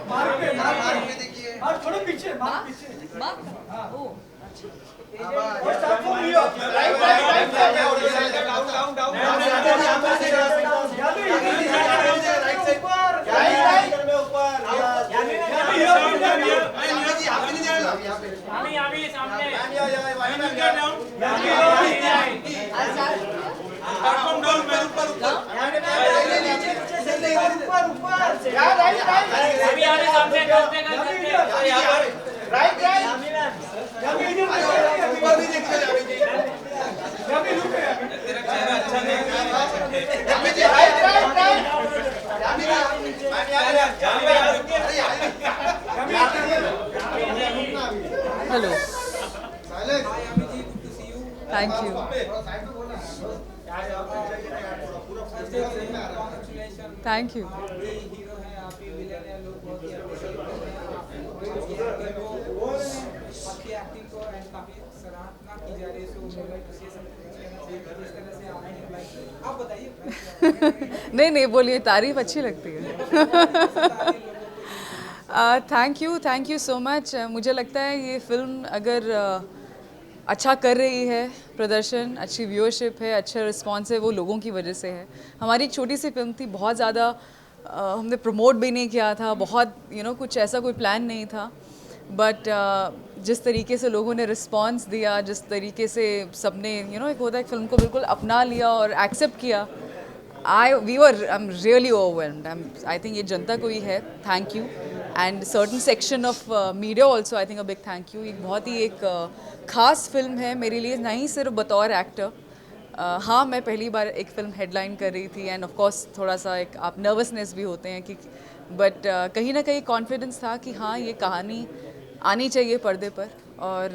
Mark पे देखिए, mark थोड़ा पीछे, मार्क पीछे, मार्क ओ और start from here, write down down right side ऊपर, राइट में ऊपर, अभी सामने डाउन डाउन ऊपर ऊपर ऊपर यार, राइट अभी आगे सामने करते राइट ऊपर भी देखिए यामी लुक है, तेरा चेहरा अच्छा नहीं है Yami ji, right Yami hello silence, Yami ji, good to see you, thank you side पे बोलना थैंक यू हीरो है, आप ही विलेन है, लोग बहुत ही अप्रिशिएट करते हैं आपकी एक्टिंग को एंड काफी सराहना की जा रही है, सो मुझे लाइक टू से समथिंग जिस तरह से आपने लाइक, आप बताइए। नहीं बोलिए, तारीफ अच्छी लगती है थैंक यू सो मच। मुझे लगता है ये फिल्म अगर अच्छा कर रही है, प्रदर्शन, अच्छी व्यूअरशिप है, अच्छा रिस्पॉन्स है, वो लोगों की वजह से है। हमारी एक छोटी सी फिल्म थी, बहुत ज़्यादा हमने प्रमोट भी नहीं किया था, बहुत कुछ ऐसा कोई प्लान नहीं था, बट जिस तरीके से लोगों ने रिस्पॉन्स दिया, जिस तरीके से सबने एक होता है फिल्म को बिल्कुल अपना लिया और एक्सेप्ट किया, I am really overwhelmed. I think ये जनता को ही है, thank you, and certain section of media also, I think a big thank you. एक बहुत ही एक ख़ास फिल्म है मेरे लिए, नहीं सिर्फ बतौर एक्टर। हाँ, मैं पहली बार एक फ़िल्म हेडलाइन कर रही थी, एंड ऑफ कोर्स थोड़ा सा एक आप नर्वसनेस भी होते हैं कि, बट कहीं ना कहीं कॉन्फिडेंस था कि हाँ, ये कहानी आनी चाहिए पर्दे पर और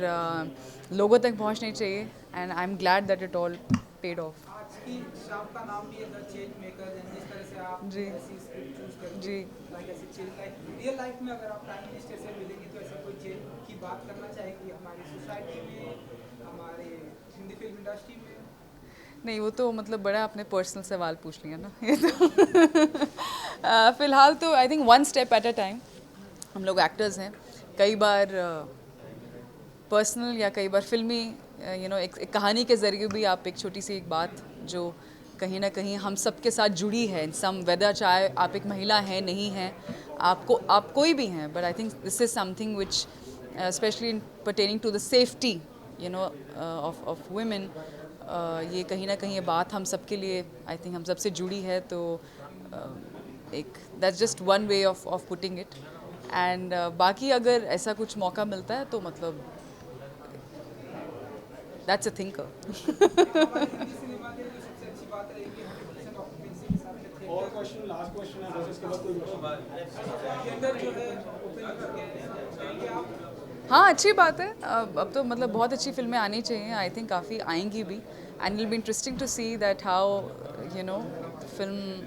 लोगों तक पहुंचनी चाहिए, and I am glad that it all paid of. आज की शाम का नाम भी है द चेंज मेकर, जिस तरह से आप जी ऐसी स्क्रिप्ट चूज करके जी लाइक ऐसी चेंज लाइक रियल लाइफ में अगर आप प्राइम मिनिस्टर से मिलेंगे तो ऐसा कोई चेंज की बात करना चाहेंगे हमारी सोसाइटी में, हमारे हिंदी फिल्म इंडस्ट्री में? नहीं, वो तो मतलब बड़ा आपने पर्सनल सवाल पूछ लिया ना ये तो फ़िलहाल तो I think one step at a time. हम लोग एक्टर्स हैं, कई बार पर्सनल या कई बार फिल्मी एक कहानी के ज़रिए भी आप एक छोटी सी एक बात जो कहीं ना कहीं हम सब के साथ जुड़ी है, सम वेदर, चाहे आप एक महिला हैं नहीं हैं, आप कोई भी हैं, but I think this is something which specially pertaining to the safety of women, ये कहीं ना कहीं ये बात हम सब के लिए आई थिंक हम सब से जुड़ी है, तो एक that's just one way of putting it, and बाकी अगर ऐसा कुछ मौका मिलता है तो मतलब दैट्स अ थिंकर। और क्वेश्चन, लास्ट क्वेश्चन है, बस इसके बाद कोई हाँ, अच्छी बात है। अब तो मतलब बहुत अच्छी फिल्में आनी चाहिए, आई थिंक काफ़ी आएंगी भी, and it will be interesting to see that how film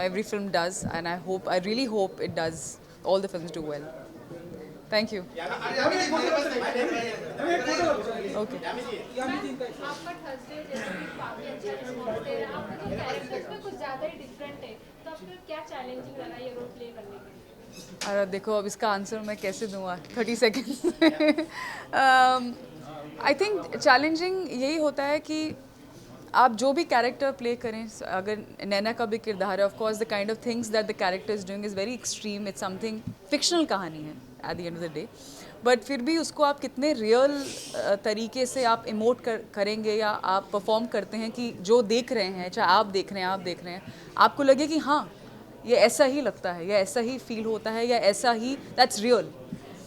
every film does, and I really hope it does, all the films do well. Thank you. Okay. आपका थर्सडे जैसे कि काफी अच्छा रिस्पॉन्स दे रहा है, आपका जो कैरेक्टर्स में कुछ ज्यादा ही डिफरेंट है, तो आपको क्या चैलेंजिंग लगा ये रोल प्ले करने के लिए? अरे देखो, अब इसका आंसर मैं कैसे दूँगा 30 सेकेंड्स में। आई थिंक चैलेंजिंग यही होता है कि आप जो भी कैरेक्टर प्ले करें, अगर नैना का भी किरदार है, of course the kind of things that the character is doing is very extreme, it's something fictional कहानी है at the end of the day, but फिर भी उसको आप कितने रियल तरीके से आप इमोट करेंगे या आप परफॉर्म करते हैं कि जो देख रहे हैं, चाहे आप देख रहे हैं, आपको लगे कि हाँ, ये ऐसा ही लगता है, या ऐसा ही फील होता है, या ऐसा ही that's real.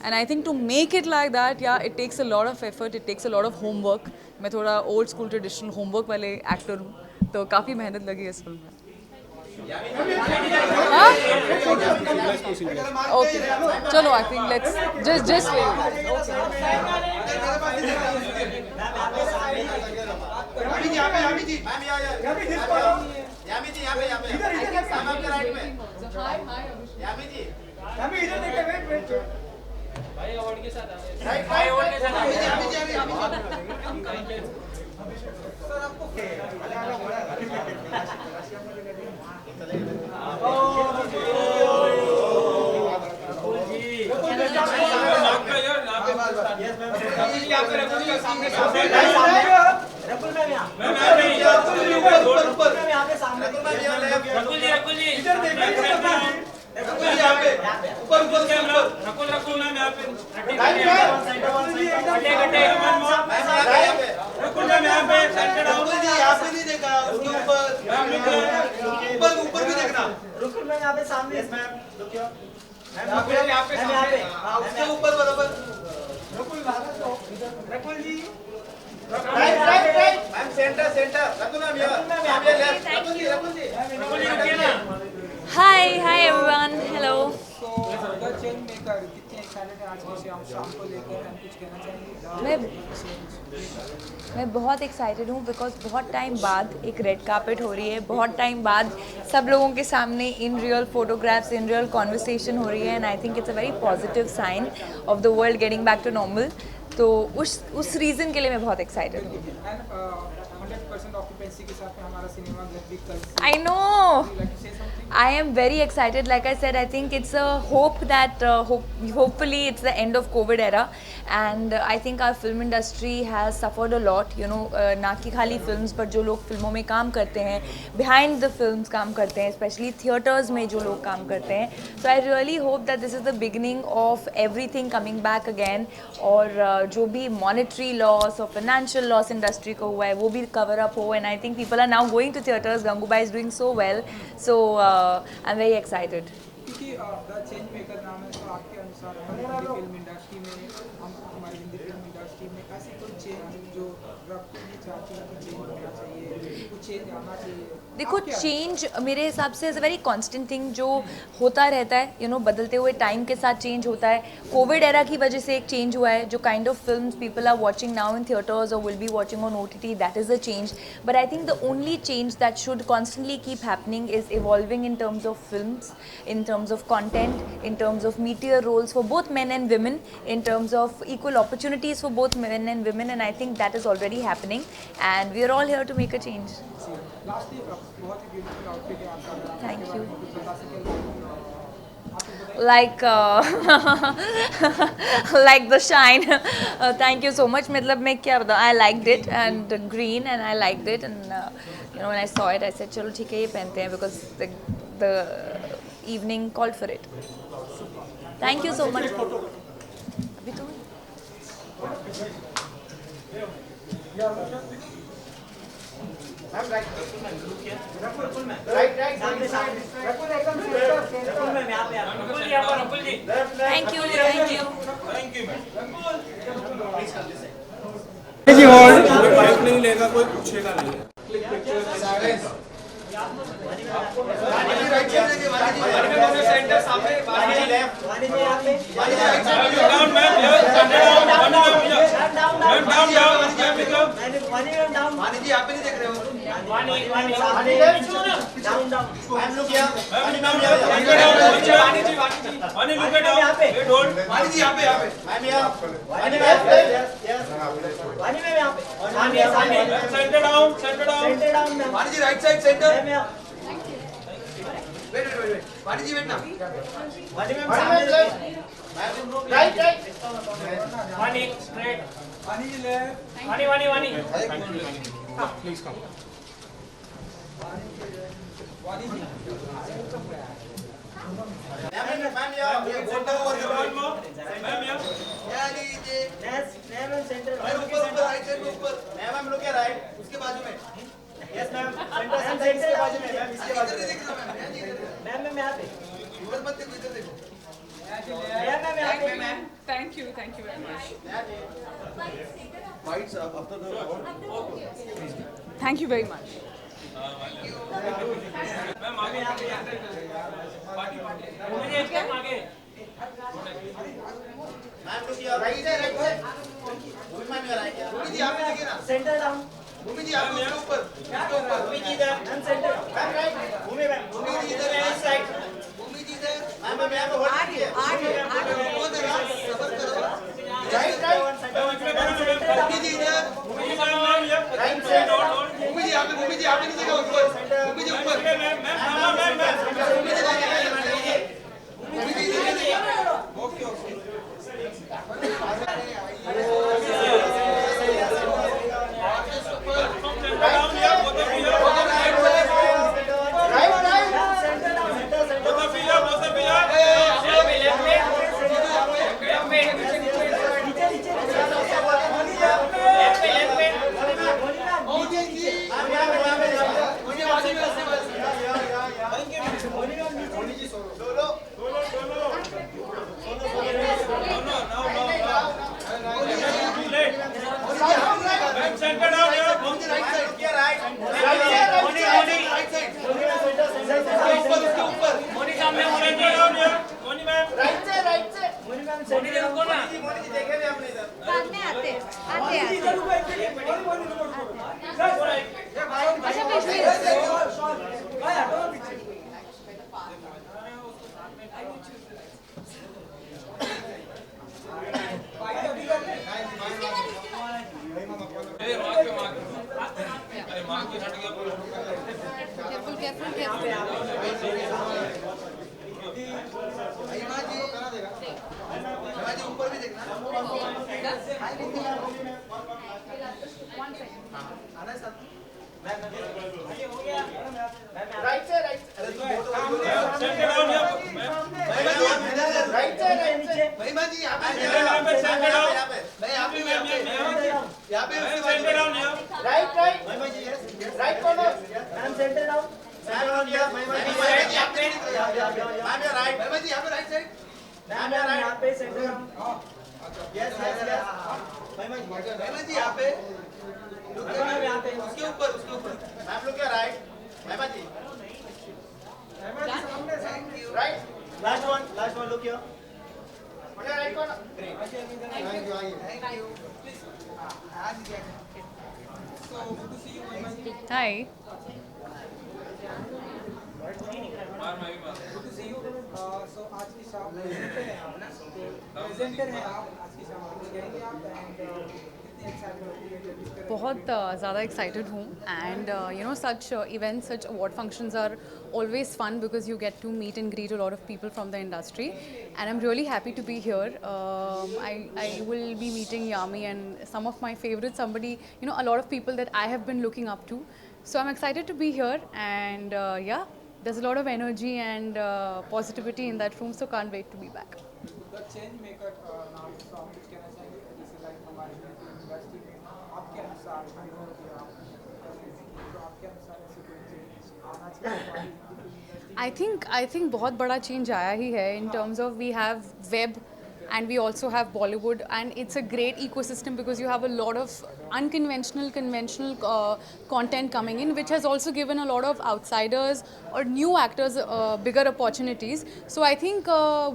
And I think to make it like that, या it takes a lot of effort, it takes a lot of homework. मैं थोड़ा ओल्ड स्कूल ट्रेडिशनल होमवर्क वाले एक्टर हूँ, तो काफ़ी मेहनत लगी इस फिल्म में। ओके, चलो, आई थिंक लेट्स जस्ट भाई अवार्ड के साथ आपको रुकुल मैम यहाँ पे सामने। Yes ma'am, look here. Ma'am यहाँ पे यहाँ पे। हाँ, उसके ऊपर बराबर। Rakul ji. Right ma'am, centre Rakul ma'am यहाँ पे लेफ्ट। रकुल जी रुकिए ना। Hi everyone. Hello. तो द चेंज मेकर कितने एक्साइटेड हैं आज के शाम को लेकर, हम कुछ कहना चाहेंगे? मैं बहुत एक्साइटेड हूँ बिकॉज बहुत टाइम बाद एक रेड कार्पेट हो रही है, बहुत टाइम बाद सब लोगों के सामने in real photographs, in real conversation हो रही है, and I think it's a very positive sign of the world getting back to normal. तो उस रीज़न के लिए मैं बहुत एक्साइटेड हूँ. एंड 100% ऑक्यूपेंसी के साथ में हमारा सिनेमा घर भी कल से। I know. Would you like to say something? I am very excited. Like I said, I think it's a hope that hopefully it's the end of COVID era, and I think our film industry has suffered a lot. You know, ना कि खाली films पर जो लोग फिल्मों में काम करते हैं, behind the films काम करते हैं, especially theaters में जो लोग काम करते हैं. So I really hope that this is the beginning of everything coming back again. और जो भी monetary loss or financial loss industry को हुआ है वो भी cover up हो, and I think people are now going to theaters. Gangubai is doing so well. So I'm very excited. क्योंकि द चेंज मेकर नाम है, तो आपके अनुसार हमारी फिल्म इंडस्ट्री में, हमारी हिंदी फिल्म इंडस्ट्री में ऐसी कोई चेंज जो रखते हैं चाहती है कि चेंज होना चाहिए, कुछ चेंज आना चाहिए? देखो, चेंज मेरे हिसाब से is a very constant thing जो होता रहता है. यू नो, बदलते हुए टाइम के साथ चेंज होता है. कोविड एरा की वजह से एक चेंज हुआ है. जो kind of films people are watching now in theatres और will be watching on OTT, that is a change. But I think the only change that should constantly keep happening is evolving in terms of films, in terms of content, in terms of meteor roles for both men and women, in terms of equal opportunities for both men and women, and I think that is already happening, and we are all here to make a change. Lastly बहुत ही beautiful outfit है आपका। Thank you. कुछ बता सकें? Like the shine. Thank you so much. मतलब मैं क्या बताऊँ, I liked it and green and I liked it, and you know when I saw it I said चलो ठीक है ये पहनते हैं because the evening called for it. Thank you so much. अभी तो रकुल मैम यहाँ पे। रुकुल जी यहाँ पर, रुकुल जी। Thank you. बाइक नहीं लेगा कोई पूछेगा नहीं. सेंटर सामने वानी जी यहाँ पे। Down ma'am, down down. Vani ji यहाँ पे नहीं देख रहे हो? Vani down down. Ma'am look here. Vani look at यहाँ पे। Wait hold. वानी जी यहाँ पे ma'am here. Vani ma'am. Vani ma'am यहाँ पे। सामने। Centre down, centre down. Centre down ma'am. Vani ji right side centre. Ma'am यहाँ। वेट वानी जी वेट ना। वानी मैम सामने। राइट। वानी स्ट्रेट। वानी जी लेफ्ट। वानी। Please come. वानी जी मैम यहाँ। मैम यहाँ। Ma'am centre. ऊपर राइट साइड में ऊपर। Ma'am look here right. उसके बाजू में। Yes ma'am. सेंटर के बाजू में मैम, इसके बाजू में। देख रहा मैम। मैम यहाँ पे। इधर मत देखो, इधर देखो। मैम यहाँ पे। Ma'am Thank you very much. Fights after the Thank you very much. Ma'am आगे मुझे एक स्टेप आगे। Ma'am look here right side. Ma'am यहाँ राइट। भूमि जी यहाँ पे देखिए ना। Centre down. भूमि जी यहाँ पे उसके ऊपर। भूमि जी इधर। Ma'am centre. Ma'am right. Bhumi ma'am. Bhumi ji इधर। इस साइड। भूमि जी इधर। मैम यहाँ पे होल्ड कीजिए। कौन है राज? सबर करो। राइट। भूमि जी इधर। Right side. भूमि जी यहाँ पे नहीं देखा ऊपर। भूमि जी ऊपर। भूमि जी इधर। Okay okay. Centre down. Bike अभी कर ले अरे माँ की हट गया Careful, careful, careful. ऊपर भी देखना राइट से राइट सेंटर डाउन राइट से नीचे महिमा जी यहाँ पे सेंटर डाउन मैं यहाँ पे centre down right right Mahima ji right corner ma'am centre down Mahima ji यहाँ पे राइट महिमा जी यहाँ पे राइट साइड मैम यहाँ पे centre down yes yes yes महिमा जी यहाँ पे यहाँ पे उसके ऊपर मैम लोग क्या right Mahima ji right last one look here right corner so good to see you Mahima ji. Hi. Good to see you. So आज की शाम प्रेजेंटर हैं आप आज की शाम कुछ कहेंगे आप एंड कितनी एक्साइटेड होती है जब इस तरह बहुत ज़्यादा एक्साइटेड हूँ and you know such events such award functions are always fun because you get to meet and greet a lot of people from the industry and I'm really happy to be here. I will be meeting Yami and some of my favorites, somebody, you know, a lot of people that I have been looking up to. So I'm excited to be here and yeah, there's a lot of energy and positivity in that room, so can't wait to be back. the change maker नाम from कुछ कहना चाहेंगे जैसे like हमारे industry में आपके अनुसार तो आपके अनुसार ऐसे कोई चेंज आना चाहिए हमारी I think बहुत बड़ा change आया ही है in terms of we have web and we also have Bollywood and it's a great ecosystem because you have a lot of unconventional conventional content coming in which has also given a lot of outsiders or new actors bigger opportunities. So I think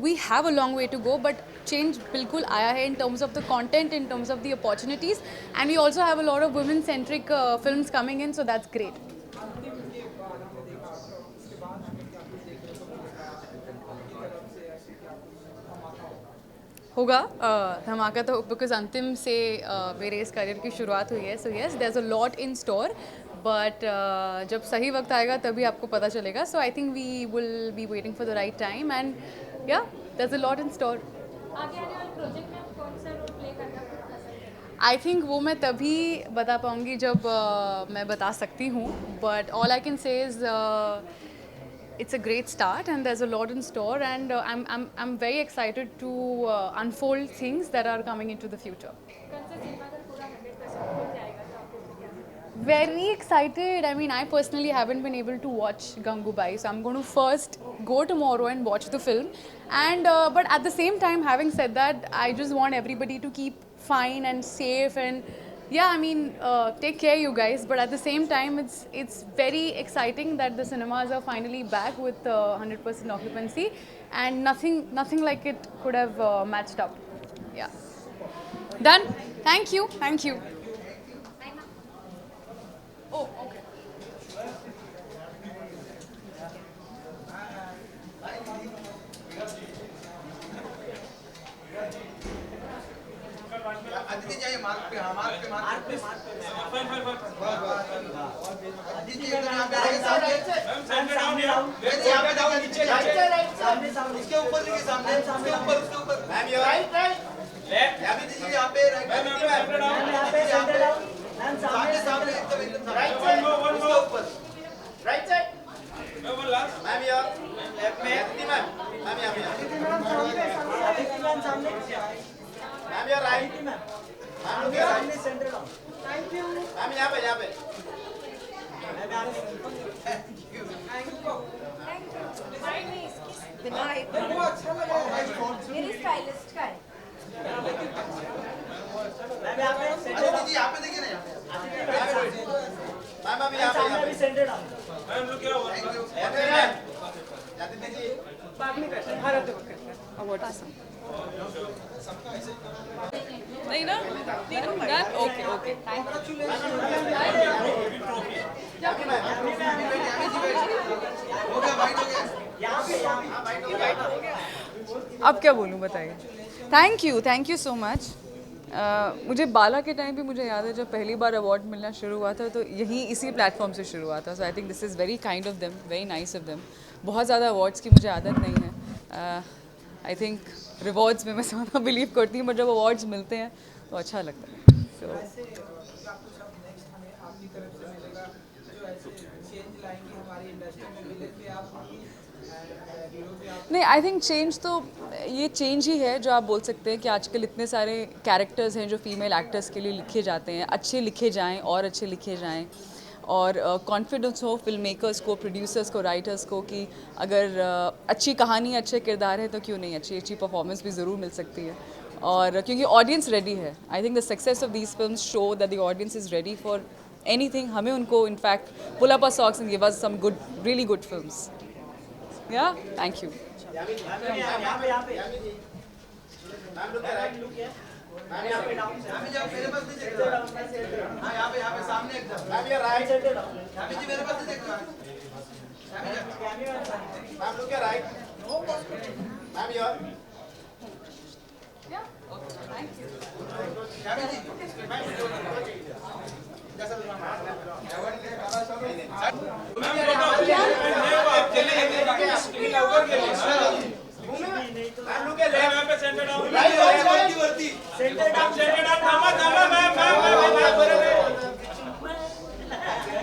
we have a long way to go but change बिल्कुल आया है in terms of the content, in terms of the opportunities and we also have a lot of women centric films coming in, so that's great. अंतिम के बाद हमने देखा उसके बाद हमें क्या कुछ देखने को मिलेगा की तरफ से ऐसे क्या कुछ धमाका होगा होगा धमाका तो बिकॉज अंतिम से मेरे इस करियर की शुरुआत हुई है, so yes there is a lot in store but जब सही वक्त आएगा तभी आपको पता चलेगा. So I think we will be waiting for the right time and yeah there is a lot in store. आगे आने वाले प्रोजेक्ट में आप कौन सा रोल प्ले करना पसंद करेंगे? आई थिंक वो मैं तभी बता पाऊँगी जब मैं बता सकती हूँ, but all I can say is it's a great start and there's a lot in store and I'm very excited to unfold things that are coming into the future. कल से सिनेमा घर पूरा 100% खुल जाएगा तो आपको क्या लगता है? Very excited. I mean, I personally haven't been able to watch Gangubai, so I'm going to first go tomorrow and watch the film. And but at the same time, having said that, I just want everybody to keep fine and safe and yeah, I mean, take care, you guys. But at the same time, it's very exciting that the cinemas are finally back with 100% occupancy, and nothing like it could have matched up. Yeah. Done. Thank you. Thank you. Oh, okay. Aditya जाइए mark पे fine Aditya यहाँ पे आगे सामने centre down यहाँ पे जाओ नीचे सामने उसके ऊपर देखिए सामने उसके ऊपर मैम ये राइट लेफ्ट यहाँ पे दीजिए यहाँ पे right ma'am centre down centre down सामने एकदम राइट साइड उसके ऊपर राइट साइड मैं बोल लास्ट मैम ये लेफ्ट में आदित्य मैम यहाँ पे आदित्य मैम सामने मैम ये राइट मैम लोग सामने centre down thank you ma'am यहाँ पे वो अच्छा लग रहा है मेरी स्टाइलिस्ट का है. मैम यहाँ पे दीजिए यहाँ पे देखिए ना यहाँ पे मैम अभी यहाँ पे सेंटर डाउन मैम लोग क्या हुआ आदित्य जी नहीं ना? Done? Okay, okay. Thank you. Ma'am अब क्या बोलूँ बताइए. Thank you so much. मुझे बाला के टाइम भी मुझे याद है जब पहली बार अवार्ड मिलना शुरू हुआ था तो यही इसी प्लेटफॉर्म से शुरू हुआ था. So I think this is very kind of them, very nice of them. बहुत ज़्यादा अवार्ड्स की मुझे आदत नहीं है. आई थिंक रिवॉर्ड्स में मैं ज़्यादा बिलीव करती हूँ, बट जब अवार्ड्स मिलते हैं तो अच्छा लगता है. सो ऐसे आपको सब नेक्स्ट हमें आपकी तरफ से मिलेगा जो ऐसे चेंज लाएंगे हमारी इंडस्ट्री में, विलेन भी आप होंगी, हीरो भी आप. नहीं, आई थिंक चेंज तो ये चेंज ही है जो आप बोल सकते हैं कि आजकल इतने सारे कैरेक्टर्स हैं जो फीमेल एक्टर्स के लिए लिखे जाते हैं. अच्छे लिखे जाएं और अच्छे लिखे जाएं और कॉन्फिडेंस हो फिल्म मेकर्स को, प्रोड्यूसर्स को, राइटर्स को कि अगर अच्छी कहानी, अच्छे किरदार है तो क्यों नहीं अच्छी परफॉर्मेंस भी ज़रूर मिल सकती है. और क्योंकि ऑडियंस रेडी है. I think the success of these films show that the audience is ready for anything. हमें उनको in fact pull up our socks and give us some good, really good films. Yeah thank you.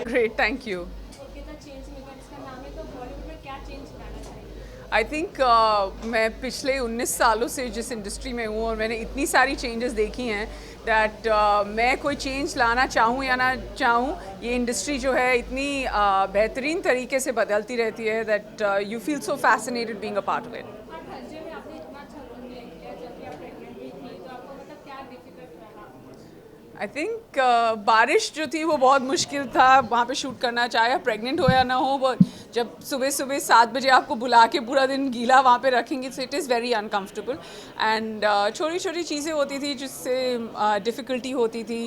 Great, thank you. Okay, the change maker इसका नाम है, तो बॉलीवुड में क्या change लाना चाहिए? आई थिंक मैं पिछले 19 सालों से जिस इंडस्ट्री में हूँ और मैंने इतनी सारी चेंजेस देखी हैं दैट मैं कोई चेंज लाना चाहूँ या ना चाहूँ, ये इंडस्ट्री जो है इतनी बेहतरीन तरीके से बदलती रहती है that you feel so fascinated being a part of it. और थर्सडे में आपने इतना अच्छा रोल प्ले किया जब कि आप प्रेग्नेंट भी थी, तो आपको मतलब क्या डिफिकल्ट रहा? आई थिंक बारिश जो थी वो बहुत मुश्किल था वहाँ पे शूट करना, चाहे आप प्रेग्नेंट हो या ना हो. वो जब सुबह 7 बजे आपको बुला के पूरा दिन गीला वहाँ पे रखेंगे, so it is very uncomfortable. And छोटी छोटी चीज़ें होती थी जिससे डिफ़िकल्टी होती थी.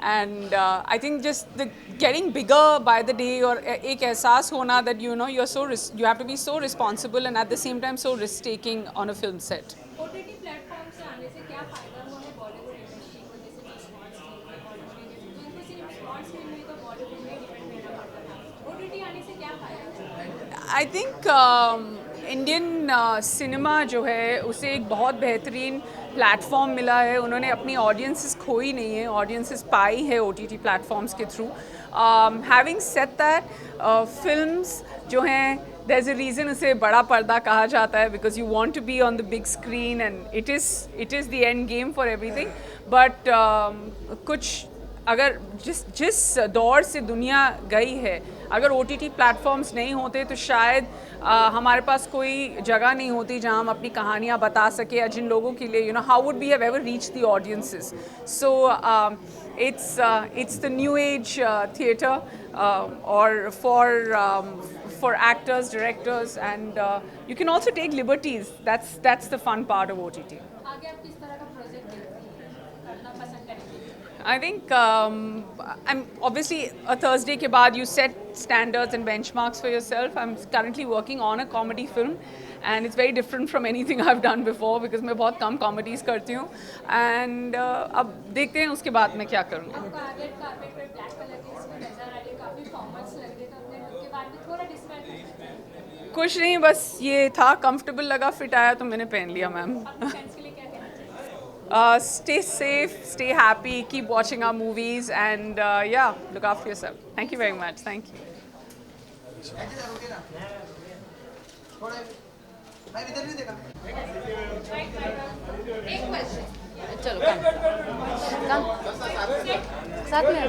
And I think just the getting bigger by the day, और एक एहसास होना that you know you have to be so responsible and at the same time so risk taking on a film set. OTT platform से आने से क्या फायदा हुआ है बॉलीवुड इंडस्ट्री को? जैसे रिस्पॉन्स उनको सिर्फ रिस्पॉन्स नहीं मिली तो बॉलीवुड में डिपेंड रहना पड़ता था. ओटीटी आने से क्या फायदा? आई थिंक इंडियन सिनेमा जो है उसे एक बहुत बेहतरीन प्लेटफॉर्म मिला है. उन्होंने अपनी ऑडियंसेस खोई नहीं है, ऑडियंसेस पाई है ओटीटी प्लेटफॉर्म्स के through. Having said that, films जो हैं देयर इज़ अ रीज़न उसे बड़ा पर्दा कहा जाता है, because you want to be on the big screen and it is the end game for everything. But कुछ अगर जिस दौर से दुनिया गई है, अगर ओटीटी प्लेटफॉर्म्स नहीं होते तो शायद हमारे पास कोई जगह नहीं होती जहां हम अपनी कहानियां बता सके, या जिन लोगों के लिए you know how would we have ever reach the audiences. So it's the new age theatre or for actors, directors, and you can also take liberties. That's the fun part of OTT. आगे आप किस तरह का project करना पसंद करेंगे? I think I'm obviously a Thursday के बाद you set standards and benchmarks for yourself. I'm currently working on a comedy film and it's very different from anything I've done before because मैं बहुत कम comedies करती हूँ and अब देखते हैं उसके बाद मैं क्या करूँगी. आपका रेड कार्पेट पर ब्लैक कलर की इसमें नजर आ रही है, काफी फॉर्मल्स लग रहे थे, अपने लुक के बाद भी थोड़ा डिस्ट्रैक्ट. कुछ नहीं, बस ये था, कंफर्टेबल लगा, फिट आया तो मैंने पहन लिया मैम. अपने फ्रेंड्स के लिए क्या कहना चाहिए? Stay safe, stay happy, keep watching our movies and yeah, look after yourself. Thank you very much. Thank you. एक क्वेश्चन, चलो कम साथ में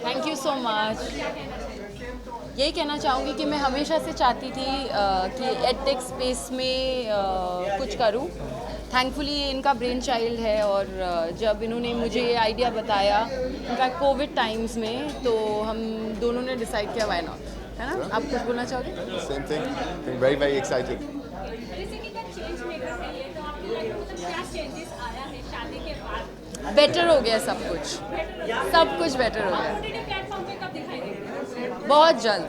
थैंक यू सो मच. यही कहना चाहूँगी कि मैं हमेशा से चाहती थी कि एडटेक स्पेस में कुछ करूँ. थैंकफुली ये इनका ब्रेन चाइल्ड है और जब इन्होंने मुझे ये आइडिया बताया इनफैक्ट कोविड टाइम्स में, तो हम दोनों ने डिसाइड किया व्हाई नॉट, है ना. आप कुछ बोलना चाहोगे? Same thing. I'm very, very excited. जैसे कि चेंज मेकर है ये, तो आपकी लाइफ में मतलब क्या चेंजेस आया है शादी के बाद? बेटर हो गया सब कुछ बेटर हो गया। ओटीटी प्लेटफॉर्म पे कब दिखाई देगा? बहुत जल्द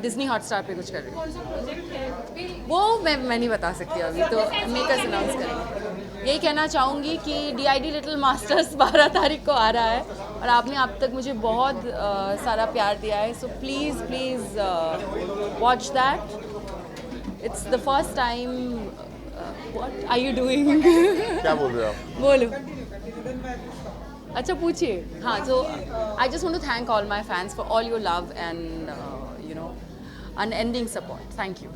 डिज्नी हॉटस्टार पे कुछ कर रही हूँ। कौन सा प्रोजेक्ट है? वो मैं नहीं बता सकती अभी, तो मेकर्स अनाउंस करेंगे। यही कहना चाहूँगी कि DID लिटिल मास्टर्स 12 तारीख को आ रहा है और आपने अब तक मुझे बहुत सारा प्यार दिया है, so please watch that. It's the first time. What are you doing? क्या बोल रहे हो आप? बोलो। अच्छा पूछिए। हाँ, so I just want to thank all my fans for all your love and unending support. Thank you.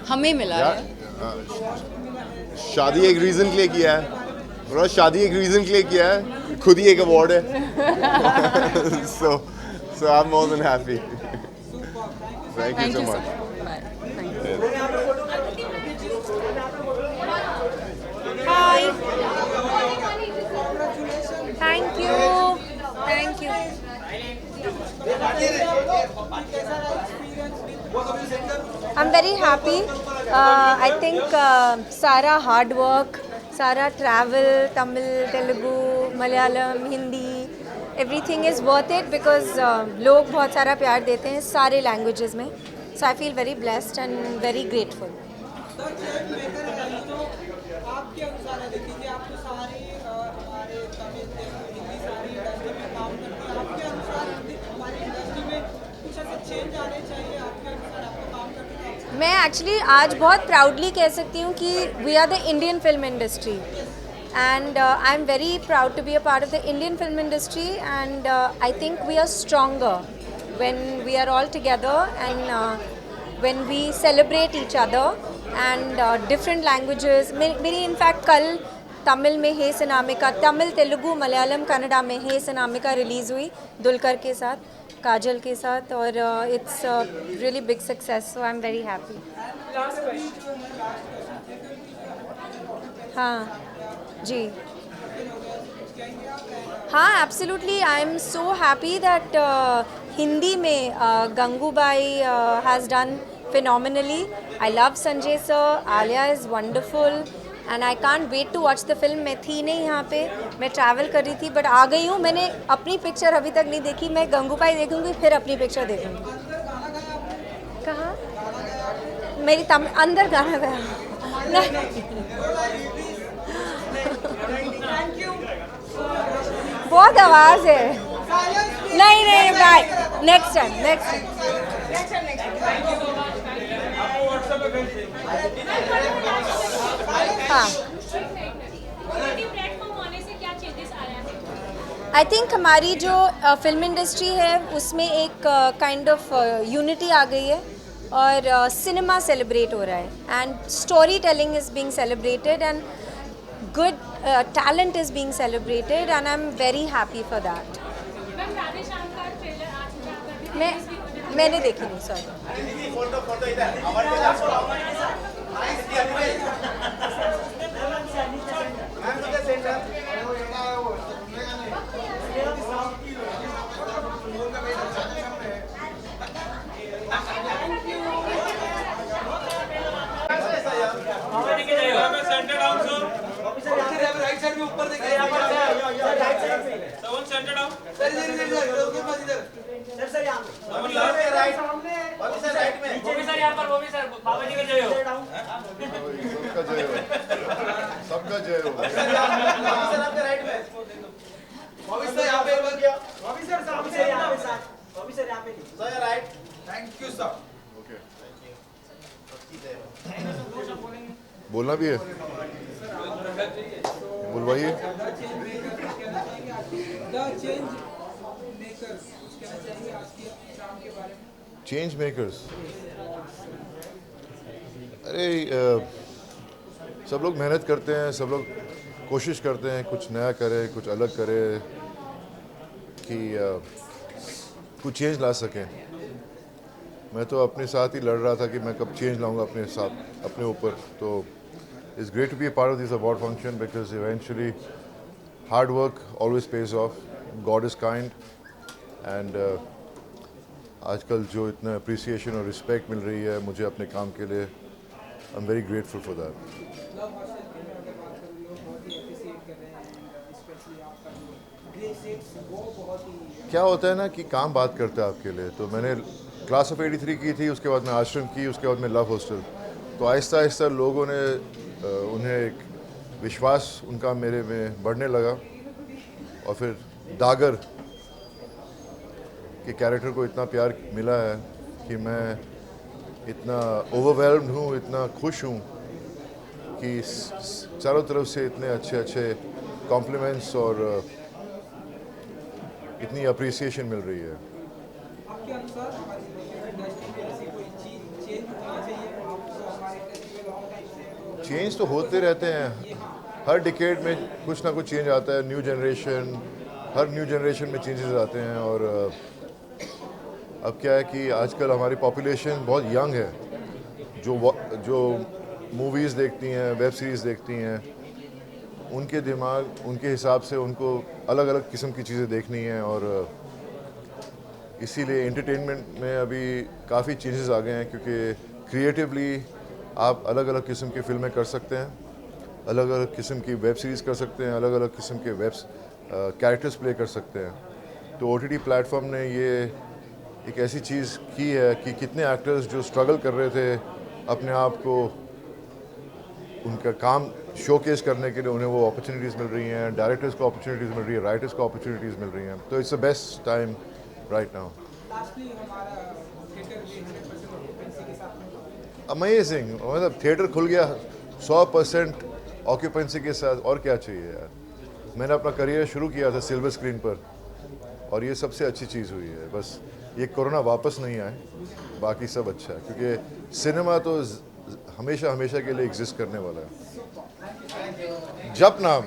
हमें मिला यार, है। शादी एक रीजन के लिए किया है, और शादी एक रीजन के लिए किया है, खुद ही एक अवार्ड है। so I'm more than happy. Thank you so much. Bye. Thank you. Hi. Thank you. Thank you. I'm very happy. I think Sara hard work, Sara travel, Tamil, Telugu, Malayalam, Hindi, everything is worth it because लोग बहुत सारा प्यार देते हैं सारे languages में. So I feel very blessed and very grateful. आपके अनुसार है, देखिए आप तो सारे हमारे तमिल हिंदी सारी इंडस्ट्री में काम करते हैं, आपके अनुसार हमारी इंडस्ट्री में कुछ ऐसे चेंज आने चाहिए आपके अनुसार, आपको काम करते हैं? मैं एक्चुअली आज बहुत प्राउडली कह सकती हूँ कि we are the Indian film industry and I am very proud to be a part of the Indian film industry and I think we are stronger when we are all together and when we celebrate each other and different languages. मेरी in fact कल तमिल में हे सनामिका, तमिल तेलुगु मलयालम कन्नड़ा में हे सनामिका release हुई दुलकर के साथ, काजल के साथ, और it's really big success, so I am very happy. हाँ जी, हाँ absolutely. I am so happy that Hindi में Gangubai has done phenomenally. I love Sanjay sir, Alia is wonderful and I can't wait to watch the film. मैं थी नहीं यहाँ पे, मैं ट्रैवल कर रही थी बट आ गई हूँ. मैंने अपनी पिक्चर अभी तक नहीं देखी, मैं गंगूबाई देखूँगी फिर अपनी पिक्चर देखूँगी. कहाँ? मेरी अंदर गाना गया. बहुत आवाज़ है. नहीं बाय, नेक्स्ट टाइम. हाँ, आई थिंक हमारी जो फिल्म इंडस्ट्री है उसमें एक काइंड ऑफ यूनिटी आ गई है और सिनेमा सेलिब्रेट हो रहा है and story telling is being celebrated and good talent is being celebrated and I am very happy for that. मैंने देखी नहीं, सॉरी. सबका जय हो. बोलना भी है, बुलवाइए. चेंज मेकर्स, अरे सब लोग मेहनत करते हैं, सब लोग कोशिश करते हैं कुछ नया करें, कुछ अलग करें कि कुछ चेंज ला सकें. मैं तो अपने साथ ही लड़ रहा था कि मैं कब चेंज लाऊंगा अपने साथ, अपने ऊपर. तो it's great to be a part of this award function because eventually hard work always pays off. God is kind and आजकल जो इतना अप्रिसिएशन और रिस्पेक्ट मिल रही है मुझे अपने काम के लिए, आई am very grateful for that. Love hostel की अगर बात करूँ, लोग बहुत ही अप्रिशिएट कर रहे हैं, स्पेशली आपका जो ग्रे शेड्स वो बहुत ही क्या होता है ना कि काम बात करता है आपके लिए। तो मैंने क्लास ऑफ 83 की थी, उसके बाद मैं आश्रम की, उसके बाद मैं लव हॉस्टल। तो आहिस्ता आहिस्ता लोगों ने उन्हें एक विश्वास उनका मेरे में बढ़ने लगा, और फिर दागर के कैरेक्टर को इतना प्यार मिला है कि मैं इतना ओवरवेल्म्ड हूँ, इतना खुश हूँ कि चारों तरफ से इतने अच्छे अच्छे कॉम्प्लीमेंट्स और इतनी अप्रिसिएशन मिल रही है। आपके अनुसार हमारी इंडस्ट्री में ऐसी कोई चीज चेंज होना चाहिए? आपको हमारे इंडस्ट्री में लॉन्ग टाइम से तो चेंज तो होते रहते हैं, हर डिकेड में कुछ ना कुछ चेंज आता है। हर न्यू जनरेशन में चेंजेस आते हैं। और अब क्या है कि आजकल हमारी पॉपुलेशन बहुत यंग है, जो मूवीज़ देखती हैं, वेब सीरीज़ देखती हैं, उनके दिमाग उनके हिसाब से उनको अलग अलग किस्म की चीज़ें देखनी हैं। और इसीलिए एंटरटेनमेंट में अभी काफ़ी चेंजेस आ गए हैं, क्योंकि क्रिएटिवली आप अलग अलग किस्म की फिल्में कर सकते हैं, अलग अलग किस्म की वेब सीरीज़ कर सकते हैं, अलग अलग किस्म के कैरेक्टर्स प्ले कर सकते हैं। तो OTT प्लेटफॉर्म ने ये एक ऐसी चीज़ की है कि कितने एक्टर्स जो स्ट्रगल कर रहे थे अपने आप को उनका काम शोकेस करने के लिए, उन्हें वो अपॉर्चुनिटीज़ मिल रही हैं, डायरेक्टर्स को अपॉर्चुनिटीज़ मिल रही है, राइटर्स को अपॉर्चुनिटीज़ मिल रही हैं। तो it's the best time right now. Lastly हमारा थिएटर भी 100% ऑक्यूपेंसी के साथ में अमेजिंग, मतलब थिएटर खुल गया 100% ऑक्यूपेंसी के साथ, और क्या चाहिए यार। मैंने अपना करियर शुरू किया था सिल्वर स्क्रीन पर, और ये सबसे अच्छी चीज़ हुई है। बस ये कोरोना वापस नहीं आए, बाकी सब अच्छा है, क्योंकि सिनेमा तो हमेशा हमेशा के लिए एग्जिस्ट करने वाला है। जप नाम।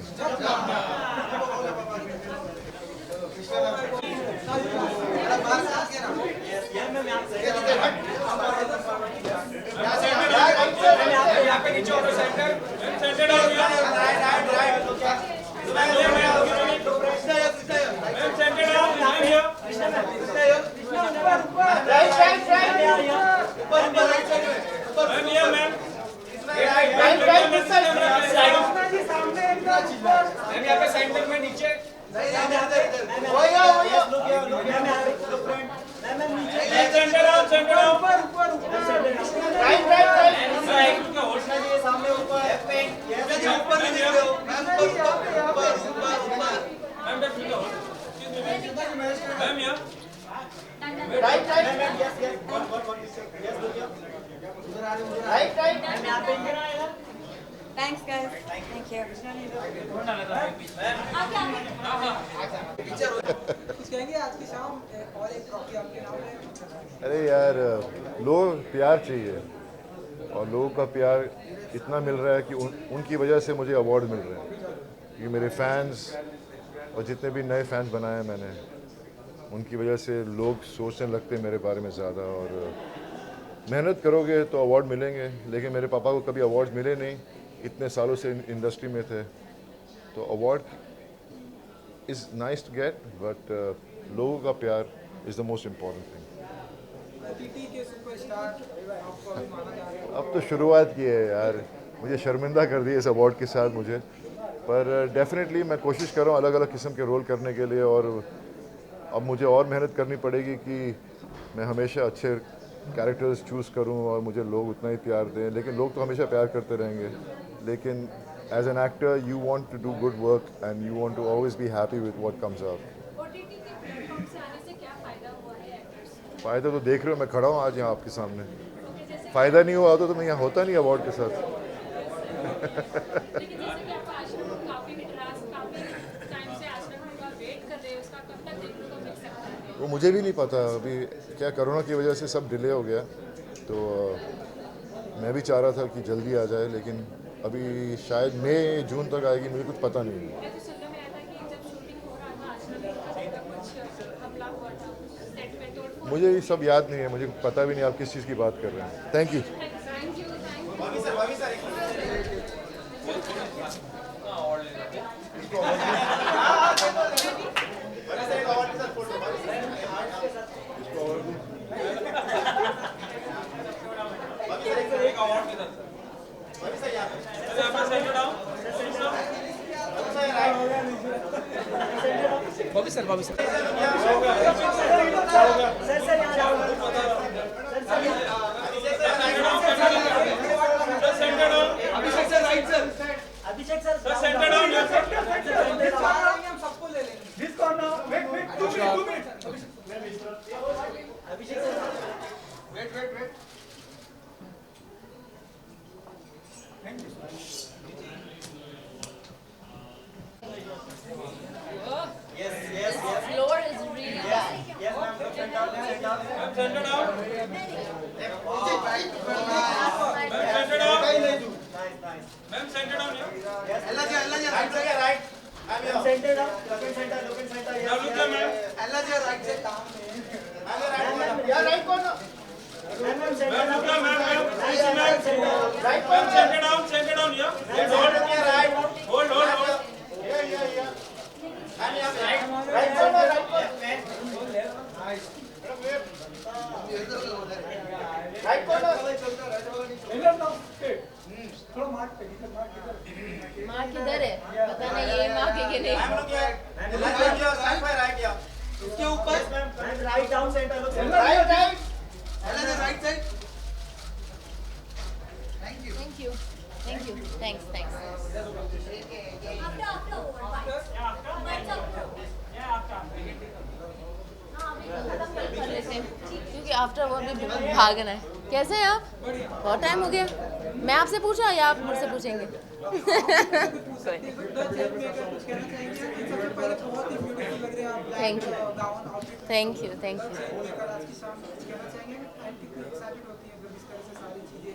Thanks, guys. Thank you. कुछ कहेंगे आज की शाम और एक ट्रॉफी आपके नाम है? अरे यार, लोग प्यार चाहिए, और लोगों का प्यार इतना मिल रहा है कि उनकी वजह से मुझे अवार्ड मिल रहे हैं। क्योंकि मेरे फैंस और जितने भी नए फैंस बनाए हैं मैंने, उनकी वजह से लोग सोचने लगते हैं मेरे बारे में ज़्यादा। और मेहनत करोगे तो अवार्ड मिलेंगे, लेकिन मेरे पापा को कभी अवार्ड मिले नहीं, इतने सालों से इंडस्ट्री में थे। तो award is nice to get, but लोगों का प्यार is the most important thing. OTT के सुपरस्टार आपको अभी माना जा रहा है। अब तो शुरुआत की है यार, मुझे शर्मिंदा कर दिया इस अवार्ड के साथ मुझे। पर डेफिनेटली मैं कोशिश कर रहा हूँ अलग अलग किस्म के रोल करने के लिए, और अब मुझे और मेहनत करनी पड़ेगी कि मैं हमेशा अच्छे कैरेक्टर्स चूज़ करूं और मुझे लोग उतना ही प्यार दें। लेकिन लोग तो हमेशा प्यार करते रहेंगे, लेकिन as an actor you want to do good work and you want to always be happy with what comes out. OTT के प्लेटफॉर्म से आने से क्या फ़ायदा हुआ है एक्टर्स को? फ़ायदा तो देख रहे हो, मैं खड़ा हूँ आज यहाँ आपके सामने। फ़ायदा नहीं हुआ होता तो मैं यहाँ होता नहीं अवार्ड के साथ। लेकिन जैसे कि आप आश्रम में काफ़ी टाइम से आश्रम का वेट कर रहे हैं, उसका कब तक देखने को मिल सकता है? वो मुझे भी नहीं पता, अभी क्या कोरोना की वजह से सब डिले हो गया। तो मैं भी चाह रहा था कि जल्दी आ जाए, लेकिन अभी शायद मई जून तक आएगी, मुझे कुछ पता नहीं है। मुझे सुनने में आया था कि जब शूटिंग हो रहा था आश्रम का कुछ हमला हुआ था सेट पे, तोड़फोड़। मुझे ये सब याद नहीं है, मुझे पता भी नहीं आप किस चीज़ की बात कर रहे हैं। Thank you. Thank you. एक अवार्ड के साथ सर बॉबी सर अभिषेक सर हम सबको ले लेंगे अभिषेक sir Floor is really bad. yes ma'am sit down Center down. nice nice Ma'am, center down here. yes right I'm here center down look in center yes Now look there, ma'am. yeah right corner ma'am center Ma'am, look there, ma'am. right Ma'am, center down here. hold right Hold. yeah right corner right corner माँ किधर है पता नहीं ये माँ के नहीं उसके ऊपर write down centre look right Thank you thanks क्योंकि आफ्टर वो भी भागना है कैसे हैं आप बहुत टाइम हो गया मैं आपसे पूछा या आप मुझसे पूछेंगे थैंक यू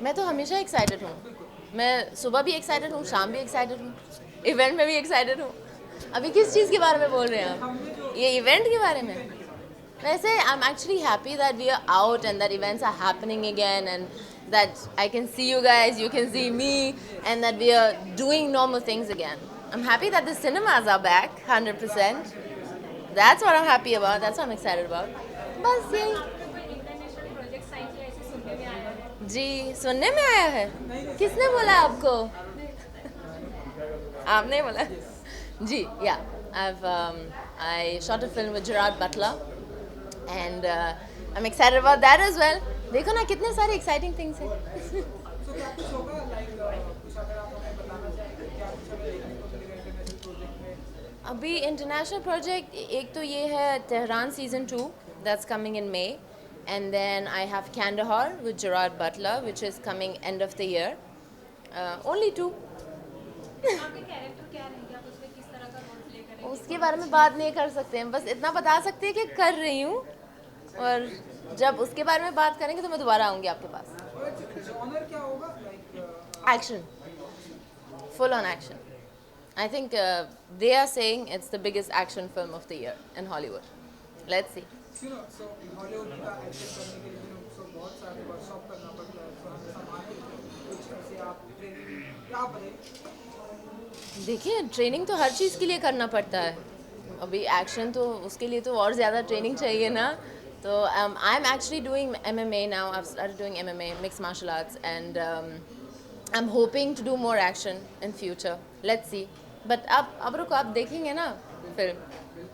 मैं तो हमेशा एक्साइटेड हूँ मैं सुबह भी एक्साइटेड हूँ शाम भी एक्साइटेड हूँ इवेंट में भी एक्साइटेड हूँ अभी किस चीज़ के बारे में बोल रहे हैं आप ये इवेंट के बारे में वैसे I am actually happy that we are out and that events are happening again and that I can see you guys, you can see me, and that we are doing normal things again. I'm happy that the cinemas are back, 100%. That's what I'm happy about, that's what I'm excited about. बस यही international project sign किया ऐसे सुनने में आया है जी सुनने में आया है किसने बोला आपको आपने बोला जी I shot a film with Gerard Butler and I'm excited about that as well. देखो ना कितने सारे एक्साइटिंग थिंग्स हैं अभी इंटरनेशनल प्रोजेक्ट एक तो ये है Tehran season 2 that's coming in May and then I have Kandahar with Gerard Butler which is coming end of the year only 2 आपके कैरेक्टर क्या रहेंगे आप उसमें किस तरह का रोल प्ले करेंगे उसके बारे में बात नहीं कर सकते हैं बस इतना बता सकते हैं कि कर रही हूँ और जब उसके बारे में बात करेंगे तो मैं दोबारा आऊँगी आपके पास जॉनर क्या होगा action full on action I think they are saying it's the biggest action film of the year in Hollywood let's see so Hollywood का एक्शन करने के लिए so बहुत सारे वर्कशॉप करना पड़ता है so सामान्य कुछ ऐसे आप ट्रेनिंग क्या बताइए देखिए ट्रेनिंग तो हर चीज़ के लिए करना पड़ता है अभी एक्शन तो उसके लिए तो और ज़्यादा ट्रेनिंग चाहिए ना तो आई am actually doing MMA now I've started doing MMA mixed martial arts and I'm hoping to do more action in future let's see but अब रुको आप देखेंगे ना फिल्म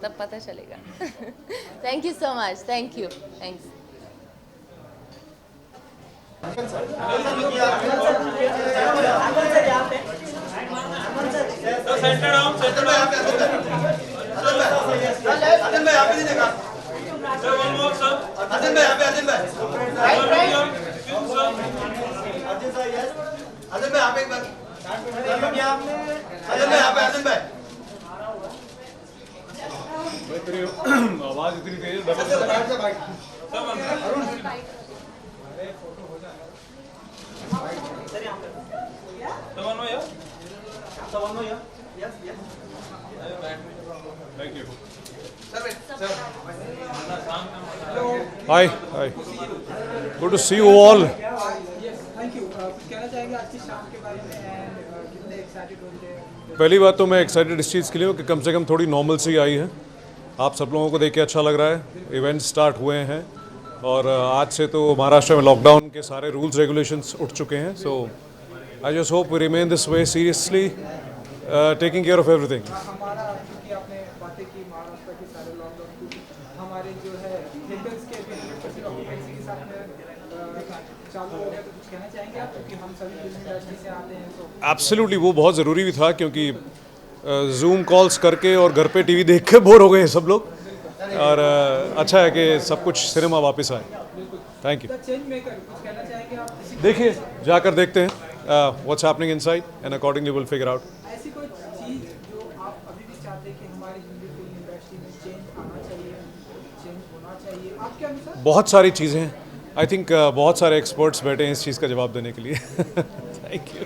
तब पता चलेगा thank you so much thank you thanks Center down. Sir, one more, sir. right आवाज इतनी तेज Thank you. Hi. Good to see you all. Thank you कहना चाहेंगे आज की शाम के बारे में एंड कितने एक्साइटेड होते हैं पहली बात तो मैं एक्साइटेड इस चीज़ के लिए हूँ कि कम से कम थोड़ी नॉर्मलसी आई है आप सब लोगों को देख के अच्छा लग रहा है इवेंट स्टार्ट हुए हैं और आज से तो महाराष्ट्र में लॉकडाउन के सारे रूल्स रेगुलेशंस उठ चुके हैं so I just hope we remain this way seriously taking care of everything हमारा क्योंकि आपने बातें की महाराष्ट्र के सारे चालू हो गया तो कुछ कहना चाहेंगे आप, क्योंकि हम सभी फिल्म इंडस्ट्री से आते हैं तो एब्सोल्युटली वो बहुत ज़रूरी भी था, क्योंकि जूम कॉल्स करके और घर पे टीवी देख के बोर हो गए हैं सब लोग, और अच्छा है कि सब कुछ सिनेमा वापस आए। Thank you. चेंज मेकर कुछ कहना चाहेंगे आप? देखिए, जाकर देखते हैं what's happening inside and accordingly will figure out. ऐसी कोई चीज़ जो आप अभी भी चाहते हैं कि हमारी हिंदी फिल्म इंडस्ट्री में चेंज आना चाहिए, चेंज होना चाहिए आपके अनुसार? बहुत सारी चीज़ें हैं, आई थिंक बहुत सारे एक्सपर्ट्स बैठे हैं इस चीज़ का जवाब देने के लिए। Thank you.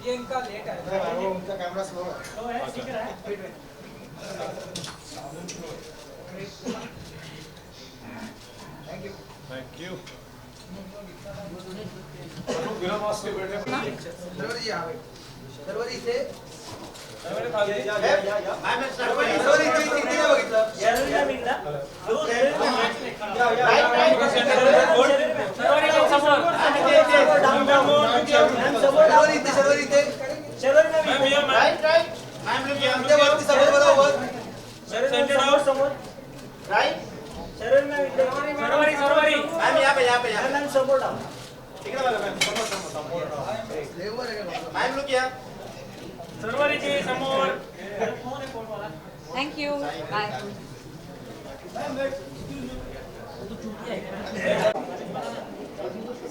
ये इनका लेट है, वो उनका कैमरा स्लो है। ठीक है। Thank you. Thank you. Bye.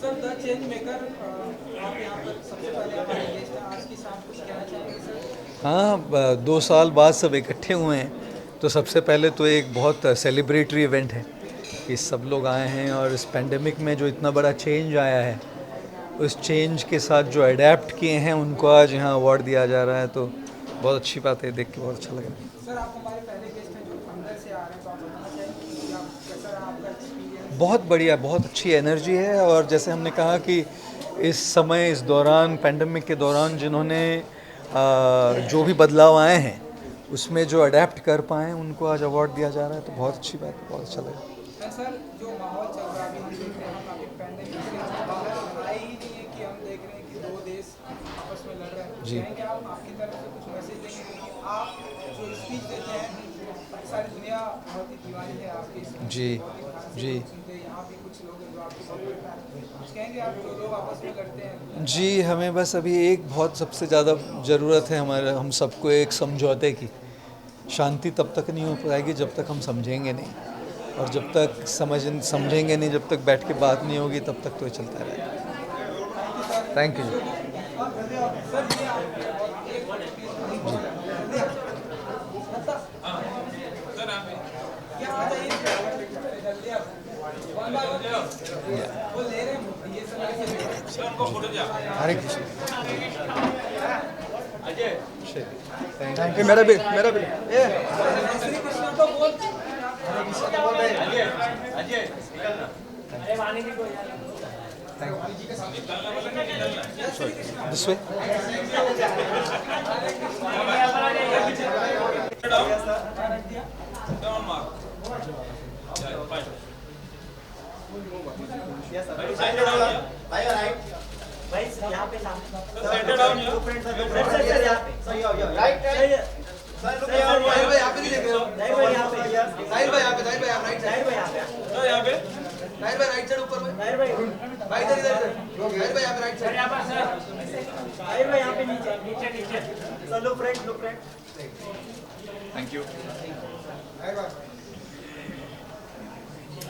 Sir the change maker आप यहाँ पर सबसे पहले हमारे गेस्ट हैं आज की शाम, कुछ कहना चाहेंगे सर? हाँ, 2 साल बाद सब इकट्ठे हुए हैं, तो सबसे पहले तो एक बहुत सेलिब्रेटरी इवेंट है कि सब लोग आए हैं, और इस पेंडेमिक में जो इतना बड़ा चेंज आया है, उस चेंज के साथ जो अडेप्ट किए हैं उनको आज यहाँ अवार्ड दिया जा रहा है, तो बहुत अच्छी बात है, देख के बहुत अच्छा लग रहा है। सर आप हमारे पहले गेस्ट हैं जो अंदर से आ रहे हैं, तो आप बताना चाहेंगे कि आप कैसा रहा आपका एक्सपीरियंस? बहुत बढ़िया, बहुत अच्छी एनर्जी है, और जैसे हमने कहा कि इस समय, इस दौरान, पेंडेमिक के दौरान जिन्होंने जो भी बदलाव आए हैं उसमें जो अडेप्ट कर पाए उनको आज अवार्ड दिया जा रहा है, तो बहुत अच्छी बात है, बहुत अच्छा लगा। सर जो माहौल चल रहा है अभी हम देख रहे हैं, काफी पेंडेमिक से बाहर आए ही नहीं है कि हम देख रहे हैं कि 2 देश आपस में लड़ रहे हैं। जी। कहेंगे आप आपकी तरफ से कुछ मैसेज देंगे, क्योंकि आप जो स्पीच देते हैं सारी दुनिया बहुत ही दीवानी है आपकी speech जी, बहुत ही ध्यान से जी। सुनते हैं। यहाँ भी कुछ लोग हैं जो आपको सपोर्ट करते हैं, कुछ कहेंगे आप जो लोग आपस में लड़ते हैं? जी, हमें बस अभी एक बहुत सबसे ज़्यादा ज़रूरत है हमारे, हम सबको एक समझौते की। शांति तब तक नहीं हो पाएगी जब तक हम समझेंगे नहीं, और जब तक समझेंगे नहीं, जब तक बैठ के बात नहीं होगी, तब तक तो ये चलता रहेगा। थैंक यू जी। हरे कृष्ण। Thank you. मेरा भी दिस वे। Thank you.